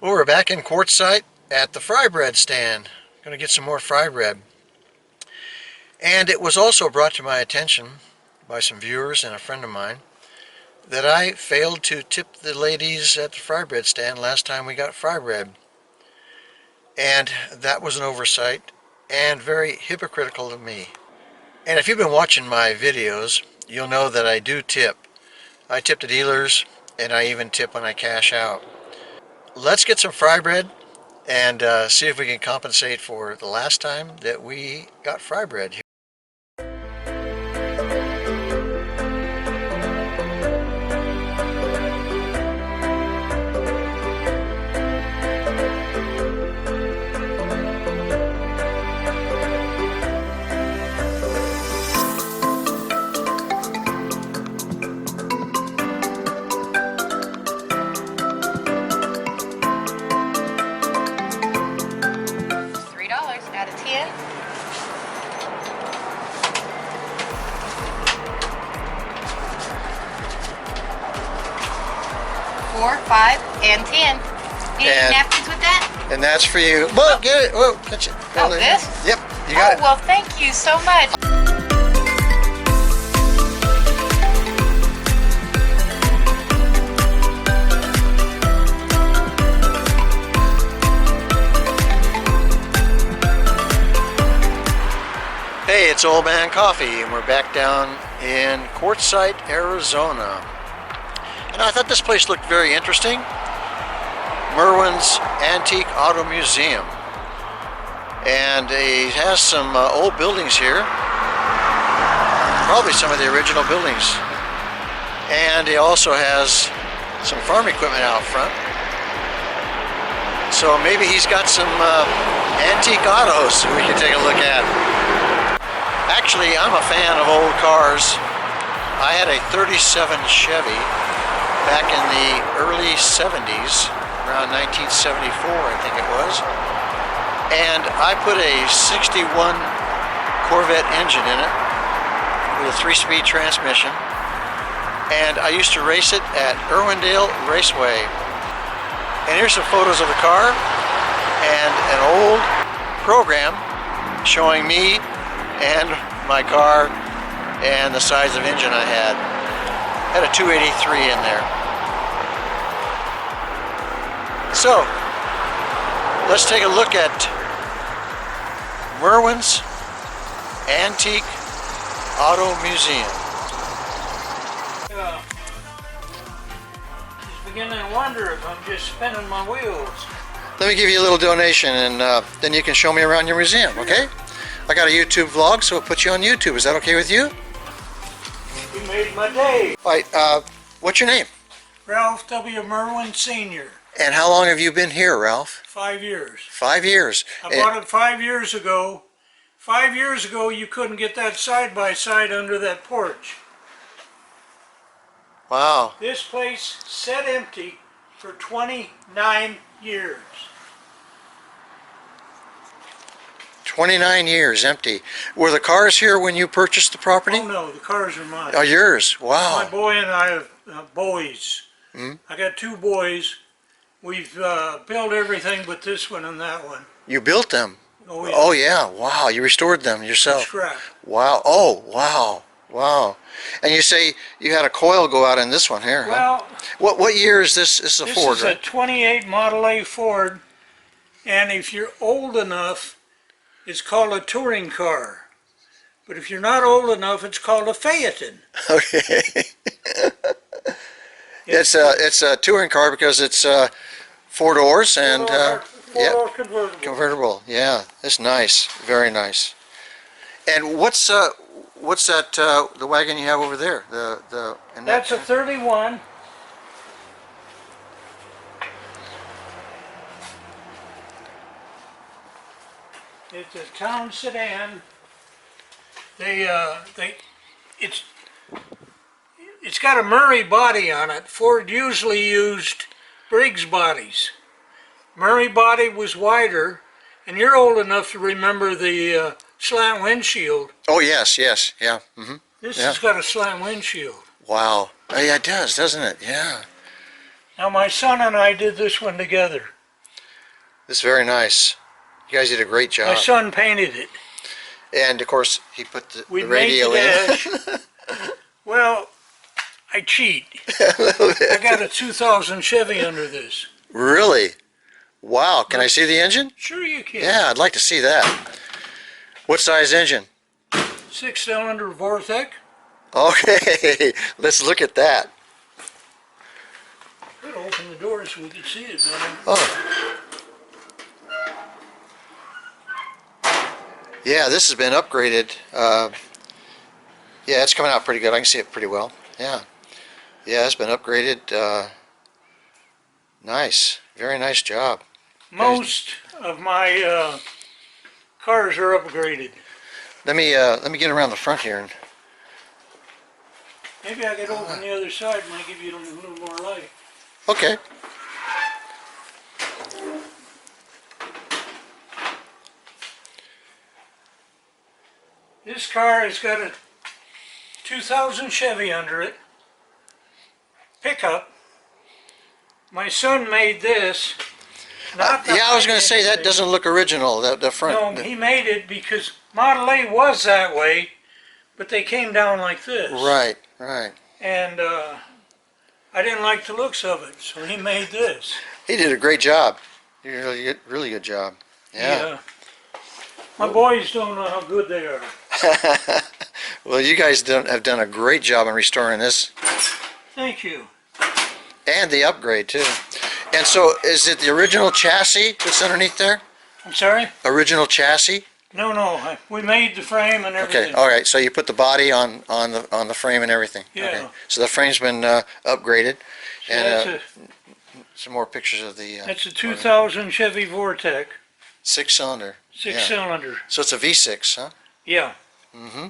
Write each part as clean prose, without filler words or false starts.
Well, we're back in Quartzsite at the fry bread stand. Gonna get some more fry bread. And it was also brought to my attention by some viewers and a friend of mine that I failed to tip the ladies at the fry bread stand last time we got fry bread. And that was an oversight and very hypocritical of me. And if you've been watching my videos, you'll know that I do tip. I tip the dealers and I even tip when I cash out. Let's get some fry bread and see if we can compensate for the last time that we got fry bread here. Out of 10. 4, 5, and 10. Need any napkins with that? And that's for you. Whoa, get it. Whoa, catch it. Oh, this? Yep, you got it. Well, thank you so much. Hey, it's Oldman Coffee, and we're back down in Quartzsite, Arizona. And I thought this place looked very interesting. Merwin'S Antique Auto Museum. And it has some old buildings here. Probably some of the original buildings. And it also has some farm equipment out front. So maybe he's got some antique autos we can take a look at. Actually, I'm a fan of old cars. I had a 37 Chevy back in the early 70s, around 1974 I think it was. And I put a 61 Corvette engine in it with a 3-speed transmission. And I used to race it at Irwindale Raceway. And here's some photos of the car and an old program showing me and my car and the size of engine I had. Had a 283 in there. So, let's take a look at Merwin'S Antique Auto Museum. Just beginning to wonder if I'm just spinning my wheels. Let me give you a little donation and then you can show me around your museum, okay? I got a YouTube vlog, so we'll put you on YouTube. Is that okay with you? You made my day. All right, what's your name? Ralph W. Merwin Sr. And how long have you been here, Ralph? 5 years. 5 years. I bought it 5 years ago. 5 years ago, you couldn't get that side-by-side under that porch. Wow. This place sat empty for 29 years. 29 years empty. Were the cars here when you purchased the property? Oh no, the cars are mine. Oh, yours. Wow. My boy and I have boys. Hmm? I got 2 boys. We've built everything but this one and that one. You built them? Oh yeah. Oh yeah. Wow. You restored them yourself. Scrap. Wow. Oh wow. Wow. And you say you had a coil go out in this one here, Well, huh? What year is this? This is a Ford, This is right? a 28 Model A Ford, and if you're old enough, it's called a touring car. But if you're not old enough, it's called a Phaeton. Okay. It's a touring car because it's 4 doors and Four-door convertible. convertible. Yeah, it's nice. Very nice. And what's that the wagon you have over there? That's a 31. It's a town sedan. It's got a Murray body on it. Ford usually used Briggs bodies. Murray body was wider, and you're old enough to remember the slant windshield. Oh yes, yes, yeah. Mm-hmm. This Yeah. has got a slant windshield. Wow. Oh, yeah, it does, doesn't it? Yeah. Now my son and I did this one together. This is very nice. You guys did a great job. My son painted it. And of course, he put the We radio made the in. dash. Well, I cheat. I got a 2000 Chevy under this. Really? Wow. Can I see the engine? Sure you can. Yeah, I'd like to see that. What size engine? 6-cylinder Vortec. Okay, let's look at that. Could open the door so we could see it better. Oh. Yeah, this has been upgraded. Yeah, it's coming out pretty good. I can see it pretty well. Yeah. Yeah, it's been upgraded. Nice. Very nice job. Most of my cars are upgraded. Let me get around the front here. Maybe I could open the other side, might give you a little more light. Okay. This car has got a 2000 Chevy under it. Pickup. My son made this. Not the Yeah, I was going to say that thing. doesn't look original. The front. No, he made it because Model A was that way, but they came down like this. Right, right. And I didn't like the looks of it, so he made this. He did a great job. He did a really good job. Yeah. My boys don't know how good they are. Well, you guys have done a great job in restoring this. Thank you. And the upgrade, too. And so, is it the original chassis that's underneath there? I'm sorry? Original chassis? No, we made the frame and everything. Okay, all right. So you put the body on the frame and everything. Yeah. Okay. So the frame's been upgraded. So And some more pictures of the... that's a 2000 Chevy Vortec. 6-cylinder. Six-cylinder. So it's a V6, huh? Yeah. Mm-hmm.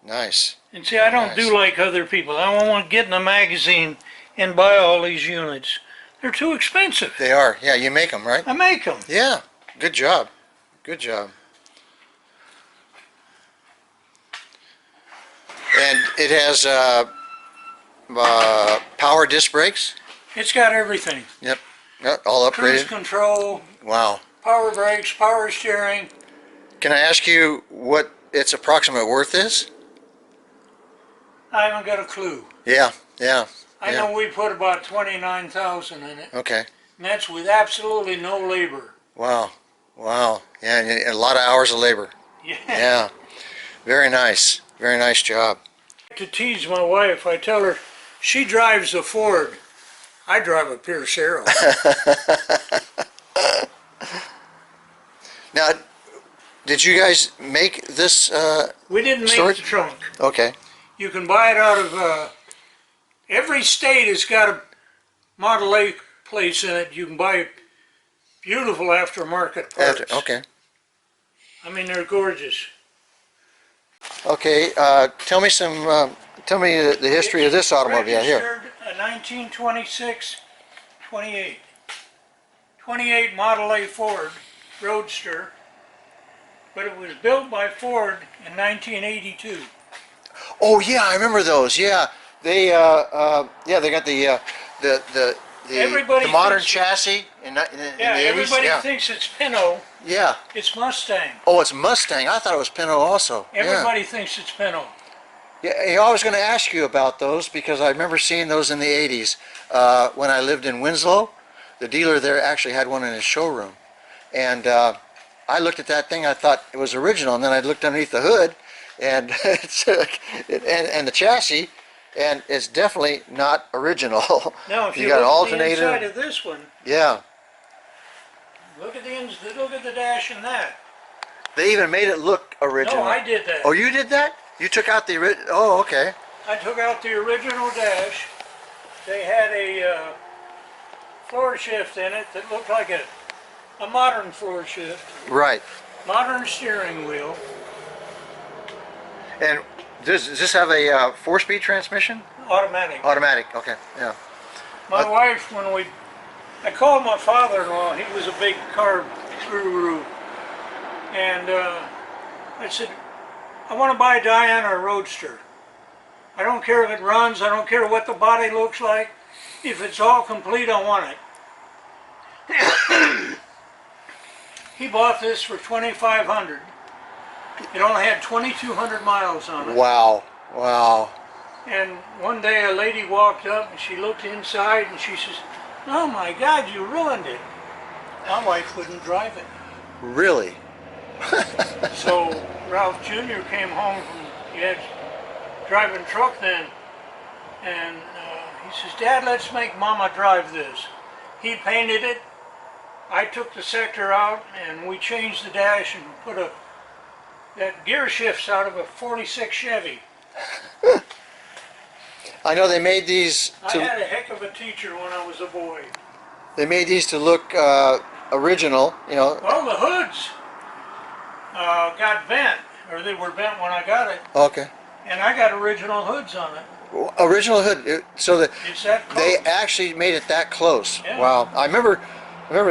Nice. And see, I don't Nice. do like other people. I don't want to get in a magazine and buy all these units. They're too expensive. They are. Yeah, you make them, right? I make them. Yeah. Good job. Good job. And it has power disc brakes? It's got everything. Yep. All Cruise upgraded? control, Wow. power brakes, power steering. Can I ask you what its approximate worth is? I haven't got a clue. Yeah, yeah. I know we put about 29,000 in it. Okay. And that's with absolutely no labor. Wow. Wow. Yeah, and a lot of hours of labor. Yeah. Yeah. Very nice. Very nice job. To tease my wife, I tell her she drives a Ford. I drive a Pierce Arrow. Now, did you guys make this? We didn't make Storage? the trunk. Okay. You can buy it out of, every state has got a Model A place in it. You can buy beautiful aftermarket parts. Okay. I mean, they're gorgeous. Okay. Tell me Tell me the history of this automobile here. Registered 1926, 28. 28 Model A Ford Roadster, but it was built by Ford in 1982. Oh yeah, I remember those. Yeah, they they got the modern chassis in the 80s. Everybody Yeah. thinks it's Pinto. Yeah. It's Mustang. Oh, it's Mustang. I thought it was Pinto also. Everybody thinks it's Pinto. Yeah, I was going to ask you about those because I remember seeing those in the 80s when I lived in Winslow. The dealer there actually had one in his showroom, and I looked at that thing. I thought it was original, and then I looked underneath the hood, and and the chassis, and it's definitely not original. Now, if you got an look at the alternator. inside of this one, Yeah, look at the dash in that. they even made it look original. No, I did that. Oh, you did that? You took out the original? Oh, okay. I took out the original dash. They had a floor shift in it that looked like a modern floor shift. Right. Modern steering wheel. And does this have a 4-speed transmission? Automatic. Automatic. Okay. Yeah. My wife, I called my father-in-law, he was a big car guru, and I said, I want to buy Diana a Roadster. I don't care if it runs, I don't care what the body looks like. If it's all complete, I want it. He bought this for $2,500. It only had 2,200 miles on it. Wow. Wow. And one day a lady walked up and she looked inside and she says, "Oh my God, you ruined it." My wife wouldn't drive it. Really? So Ralph Jr. came home from, he had driving truck then, and he says, "Dad, let's make Mama drive this." He painted it. I took the sector out and we changed the dash and put that gear shifts out of a 46 Chevy. I know they made these I had a heck of a teacher when I was a boy. They made these to look original, you know. Well, the hoods got bent, or they were bent when I got it, Okay. and I got original hoods on it. Original hood, so that It's that close. they actually made it that close. Yeah. Wow. I remember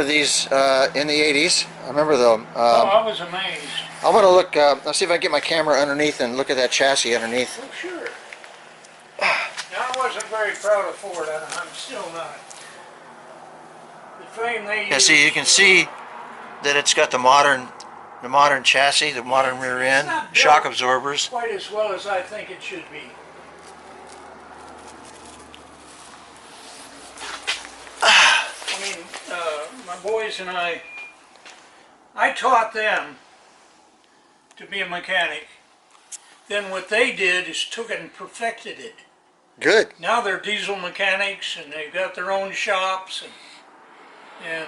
these in the 80s. I remember them. Oh, I was amazed. I want to look, let's see if I can get my camera underneath and look at that chassis underneath. Oh, sure. Now, I wasn't very proud of Ford, and I'm still not. The frame they Yeah, used, see, you can see that it's got the modern chassis, the modern rear end, not built shock absorbers. quite as well as I think it should be. I mean, my boys and I taught them to be a mechanic. Then what they did is took it and perfected it. Good. Now they're diesel mechanics and they've got their own shops and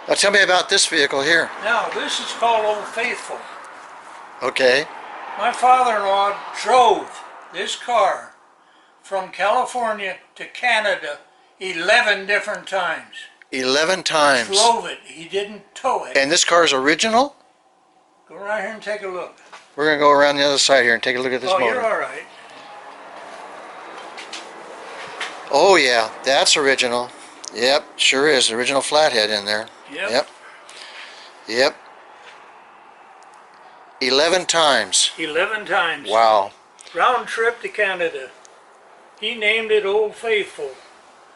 Now tell me about this vehicle here. now this is called Old Faithful. Okay. My father-in-law drove this car from California to Canada 11 different times. 11 times. Drove it. He didn't tow it. And this car is original? Go right here and take a look. We're going to go around the other side here and take a look at this Oh, motor. you're all right. Oh yeah, that's original. Yep, sure is. Original flathead in there. Yep. Yep. Yep. 11 times. 11 times. Wow. Round trip to Canada. He named it Old Faithful.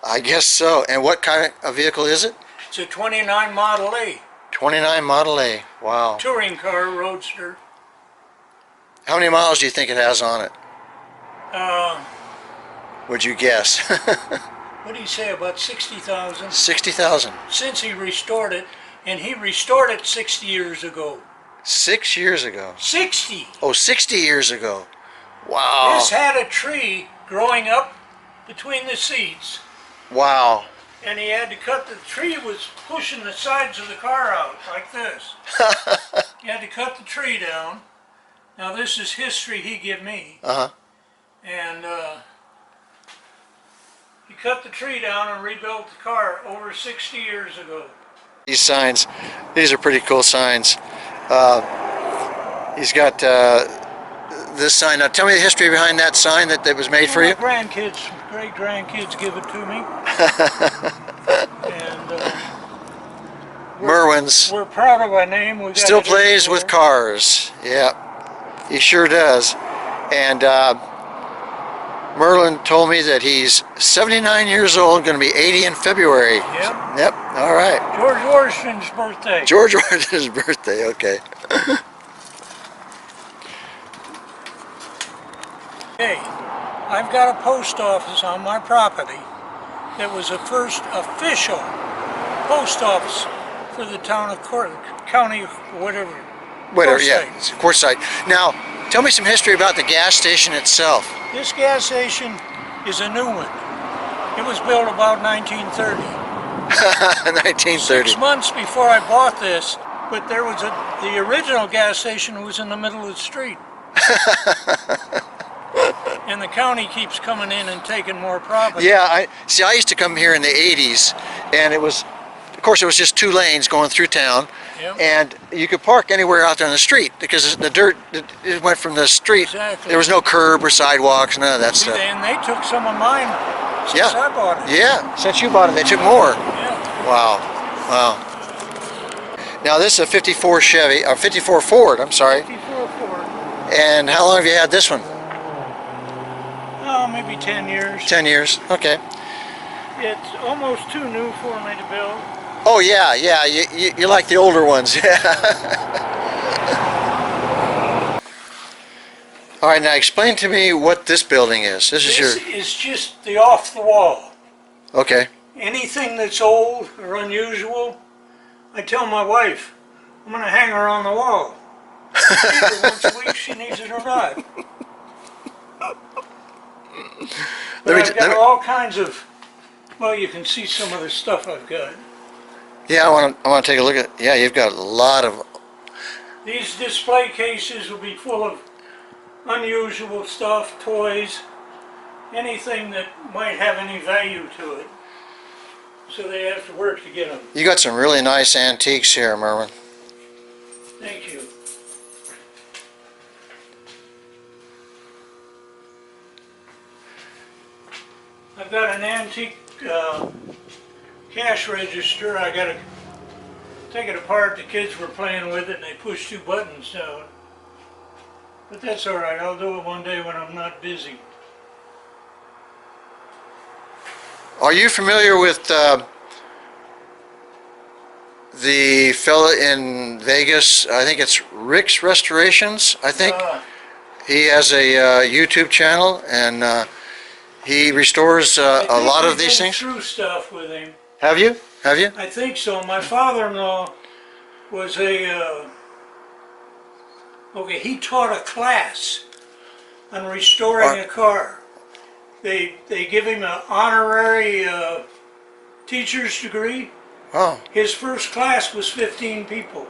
I guess so. And what kind of vehicle is it? It's a 29 Model A. 29 Model A. Wow. Touring car, Roadster. How many miles do you think it has on it? Would you guess? What do you say, about 60,000? 60,000. Since he restored it, and he restored it 60 years ago. 6 years ago. 60! Oh, 60 years ago. Wow. This had a tree growing up between the seats, Wow. and he had to cut the tree, was pushing the sides of the car out like this. He had to cut the tree down. Now this is history he gave me. Uh-huh. And he cut the tree down and rebuilt the car over 60 years ago. These signs, these are pretty cool signs. He's got this sign. Now tell me the history behind that sign that was made for you. My grandkids, great-grandkids give it to me. And Merwin'S. we're proud of our name. We got Still it plays with everywhere. cars. Yeah, he sure does. And Merlin told me that he's 79 years old, going to be 80 in February. Yep. Yep, all right. George Washington's birthday. George Washington's birthday, okay. Hey, I've got a post office on my property that was the first official post office for the town of county, whatever. Whatever, yeah, Quartzsite. it's Quartzsite. Now, tell me some history about the gas station itself. This gas station is a new one. It was built about 1930. 1930. 6 months before I bought this, but there was the original gas station was in the middle of the street. And the county keeps coming in and taking more property. Yeah, I used to come here in the 80s, and it was, of course, it was just 2 lanes going through town. Yep. And you could park anywhere out there on the street because the dirt, it went from the street. Exactly. There was no curb or sidewalks, none of that stuff. And they took some of mine since Yeah. I bought it. Yeah, since you bought it, they took more. Yeah. Wow, wow. Now this is a 54 Chevy, or 54 Ford, I'm sorry. 54 Ford. And how long have you had this one? Oh, maybe 10 years. 10 years, okay. It's almost too new for me to build. Oh yeah, yeah. You like the older ones, yeah. All right, now explain to me what this building is. This is This is just the off the wall. Okay. Anything that's old or unusual, I tell my wife, I'm going to hang her on the wall. Either once a week, she needs it or not. But I've got all kinds of, well, you can see some of the stuff I've got. Yeah, I want to take a look at. Yeah, you've got a lot of. These display cases will be full of unusual stuff, toys, anything that might have any value to it. So they have to work to get them. You got some really nice antiques here, Merwin. Thank you. I've got an antique cash register. I got to take it apart. The kids were playing with it and they pushed 2 buttons down. But that's all right. I'll do it one day when I'm not busy. Are you familiar with the fella in Vegas? I think it's Rick's Restorations, I think. He has a YouTube channel, and he restores a lot of these things. Through stuff with him. Have you? Have you? I think so. My father-in-law was a, okay, he taught a class on restoring a car. They give him an honorary teacher's degree. Oh. His first class was 15 people.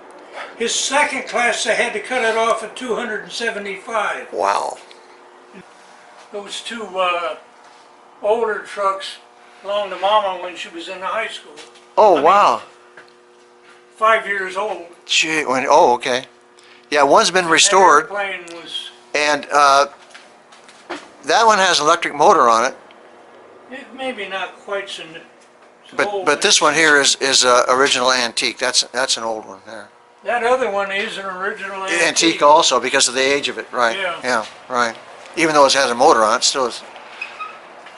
His second class, they had to cut it off at 275. Wow. Those 2 older trucks belonged to Mama when she was in high school. Oh, wow. 5 years old. Gee, oh, okay. Yeah, one's been restored. That airplane was, and that one has an electric motor on it. maybe not quite so old. But this one here is original antique. That's an old one there. That other one is an original antique. Antique also because of the age of it, right? Yeah. Yeah, right. Even though it has a motor on it, still is.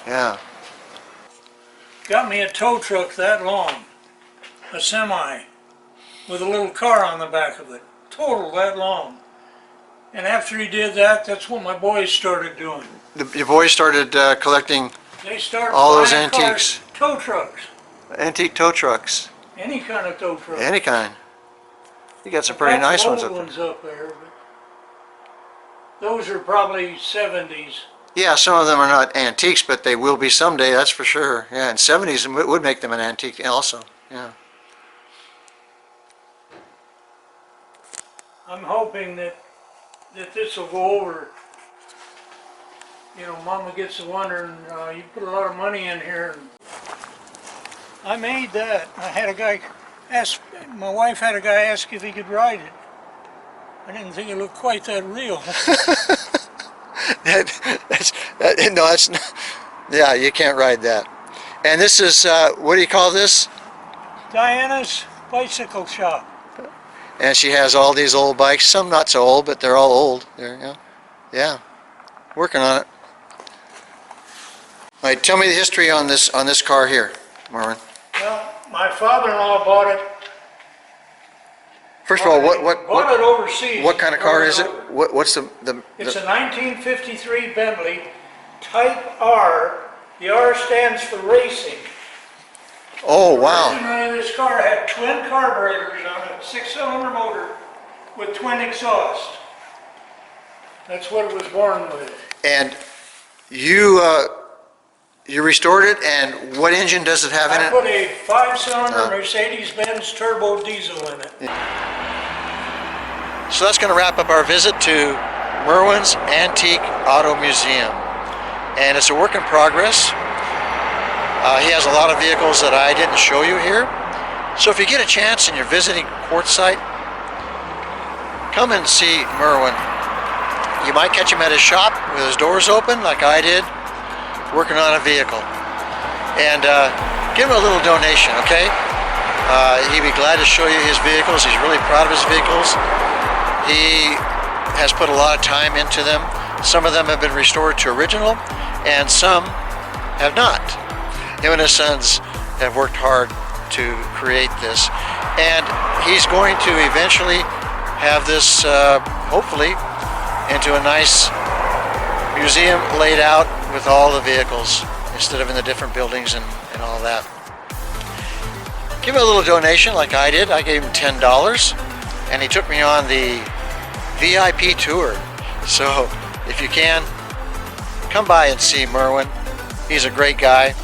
Yeah. Got me a tow truck that long, a semi, with a little car on the back of it, total that long. And after he did that, that's what my boys started doing. Your boys started collecting They started all those buying antiques. Cars, tow trucks, Antique tow trucks. any kind of tow truck. Any kind. You got some pretty nice ones up there. ones up there, but those are probably 70s. Yeah, some of them are not antiques, but they will be someday, that's for sure. Yeah, and 70s would make them an antique also. Yeah. I'm hoping that this will go over. You know, Mama gets to wondering, you put a lot of money in here. And I made that. I had a guy ask, my wife had a guy ask if he could ride it. I didn't think it looked quite that real. No, that's not, yeah, you can't ride that. And this is, what do you call this? Diana's bicycle shop. And she has all these old bikes, some not so old, but they're all old. Yeah, working on it. All right, tell me the history on this car here, Merwin. Well, my father-in-law bought it. First of all, Bought it overseas. what kind of car is it? What's the It's a 1953 Bentley Type R. The R stands for racing. Oh, wow. Originally, this car had twin carburetors on it, 6-cylinder motor with twin exhaust. That's what it was born with. And you restored it, and what engine does it have in I it? put a 5-cylinder Mercedes-Benz turbo diesel in it. So that's going to wrap up our visit to Merwin'S Antique Auto Museum. And it's a work in progress. He has a lot of vehicles that I didn't show you here. So if you get a chance and you're visiting Quartzsite, come and see Merwin. You might catch him at his shop with his doors open like I did, working on a vehicle. And give him a little donation, okay? He'd be glad to show you his vehicles. He's really proud of his vehicles. He has put a lot of time into them. Some of them have been restored to original, and some have not. Him and his sons have worked hard to create this. And he's going to eventually have this, hopefully, into a nice museum laid out with all the vehicles instead of in the different buildings and all that. Give him a little donation like I did. I gave him $10 and he took me on the VIP tour. So if you can, come by and see Merwin. He's a great guy.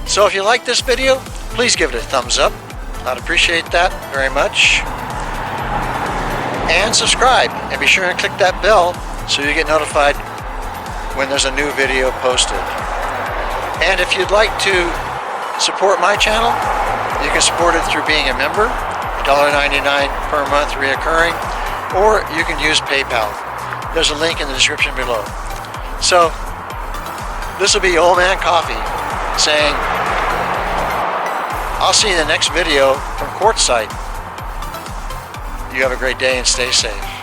So if you like this video, please give it a thumbs up. I'd appreciate that very much. And subscribe, and be sure and click that bell so you get notified when there's a new video posted. And if you'd like to support my channel, you can support it through being a member, $1.99 per month reoccurring, or you can use PayPal. There's a link in the description below. So this will be Old Man Coffee saying, I'll see you in the next video from Quartzsite. You have a great day and stay safe.